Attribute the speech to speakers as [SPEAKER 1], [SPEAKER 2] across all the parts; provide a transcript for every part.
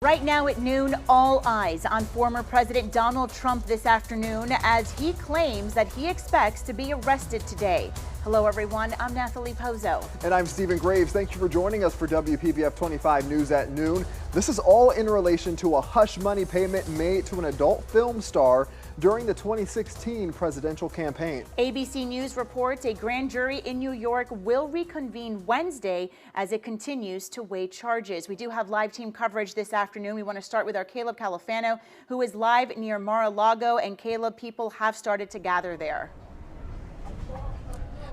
[SPEAKER 1] Right now at noon, all eyes on former President Donald Trump this afternoon as he claims that he expects to be arrested today. Hello, everyone. I'm Natalie Pozo.
[SPEAKER 2] And I'm Stephen Graves. Thank you for joining us for WPBF 25 News at noon. This is all in relation to a hush money payment made to an adult film star during the 2016 presidential campaign.
[SPEAKER 1] ABC News reports a grand jury in New York will reconvene Wednesday as it continues to weigh charges. We do have live team coverage this afternoon. We want to start with our Caleb Califano, who is live near Mar-a-Lago. And Caleb, people have started to gather there.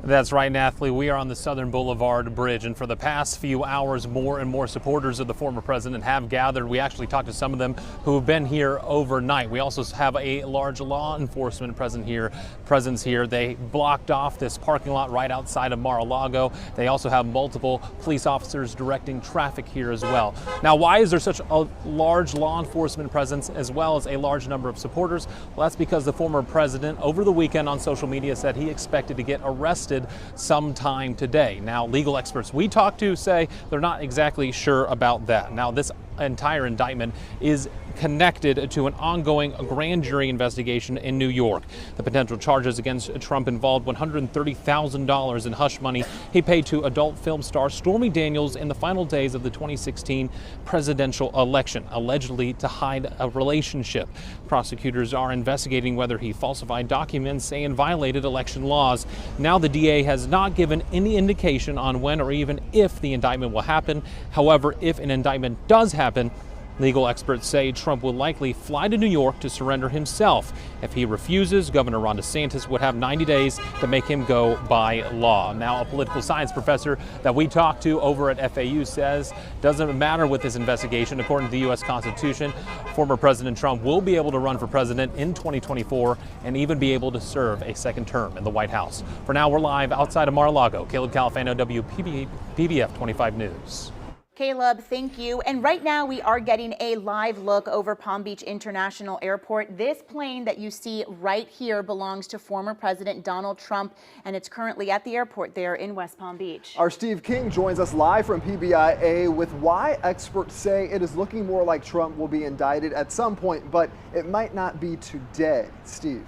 [SPEAKER 3] That's right, Natalie. We are on the Southern Boulevard Bridge, and for the past few hours, more and more supporters of the former president have gathered. We actually talked to some of them who have been here overnight. We also have a large law enforcement presence here. They blocked off this parking lot right outside of Mar-a-Lago. They also have multiple police officers directing traffic here as well. Now, why is there such a large law enforcement presence as well as a large number of supporters? Well, that's because the former president over the weekend on social media said he expected to get arrested sometime today. Now, legal experts we talked to say they're not exactly sure about that. Now, this entire indictment is connected to an ongoing grand jury investigation in New York. The potential charges against Trump involved $130,000 in hush money he paid to adult film star Stormy Daniels in the final days of the 2016 presidential election, allegedly to hide a relationship. Prosecutors are investigating whether he falsified documents and violated election laws. Now, the DA has not given any indication on when or even if the indictment will happen. However, if an indictment does happen, legal experts say Trump will likely fly to New York to surrender himself. If he refuses, Governor Ron DeSantis would have 90 days to make him go by law. Now, a political science professor that we talked to over at FAU says doesn't matter with this investigation. According to the U.S. Constitution, former President Trump will be able to run for president in 2024 and even be able to serve a second term in the White House. For now, we're live outside of Mar-a-Lago. Caleb Califano, WPBF 25 News.
[SPEAKER 1] Caleb, thank you. And right now we are getting a live look over Palm Beach International Airport. This plane that you see right here belongs to former President Donald Trump, and it's currently at the airport there in West Palm Beach.
[SPEAKER 2] Our Steve King joins us live from PBIA with why experts say it is looking more like Trump will be indicted at some point, but it might not be today. Steve.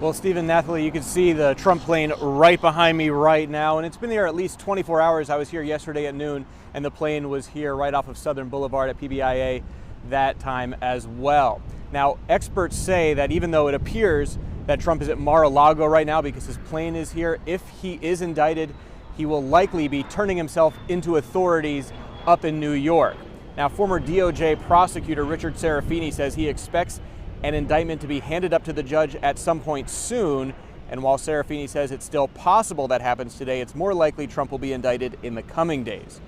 [SPEAKER 4] Well, Stephen, Natalie, you can see the Trump plane right behind me right now, and it's been there at least 24 hours. I was here yesterday at noon, and the plane was here right off of Southern Boulevard at PBIA that time as well. Now, experts say that even though it appears that Trump is at Mar-a-Lago right now because his plane is here, if he is indicted, he will likely be turning himself into authorities up in New York. Now, former DOJ prosecutor Richard Serafini says he expects an indictment to be handed up to the judge at some point soon. And while Serafini says it's still possible that happens today, it's more likely Trump will be indicted in the coming days.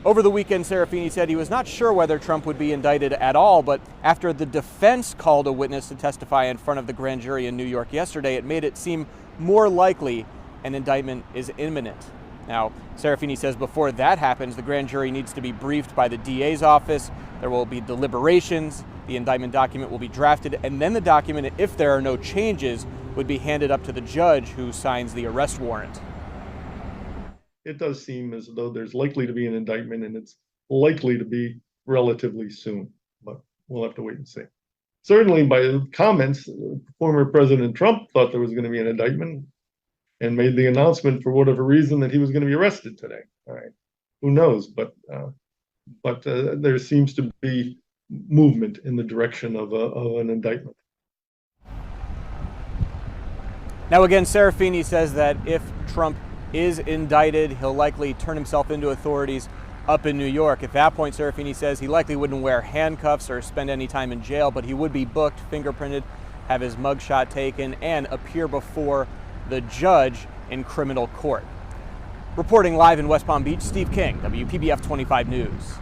[SPEAKER 4] Over the weekend, Serafini said he was not sure whether Trump would be indicted at all, but after the defense called a witness to testify in front of the grand jury in New York yesterday, it made it seem more likely an indictment is imminent. Now, Serafini says before that happens, the grand jury needs to be briefed by the DA's office. There will be deliberations. The indictment document will be drafted, and then the document, if there are no changes, would be handed up to the judge who signs the arrest warrant.
[SPEAKER 5] It does seem as though there's likely to be an indictment, and it's likely to be relatively soon, but we'll have to wait and see. Certainly by the comments, former President Trump thought there was going to be an indictment and made the announcement for whatever reason that he was going to be arrested today. All right, who knows? But there seems to be movement in the direction of an indictment.
[SPEAKER 4] Now, again, Serafini says that if Trump is indicted, he'll likely turn himself into authorities up in New York. At that point, Serafini says he likely wouldn't wear handcuffs or spend any time in jail, but he would be booked, fingerprinted, have his mugshot taken, and appear before the judge in criminal court. Reporting live in West Palm Beach, Steve King, WPBF 25 News.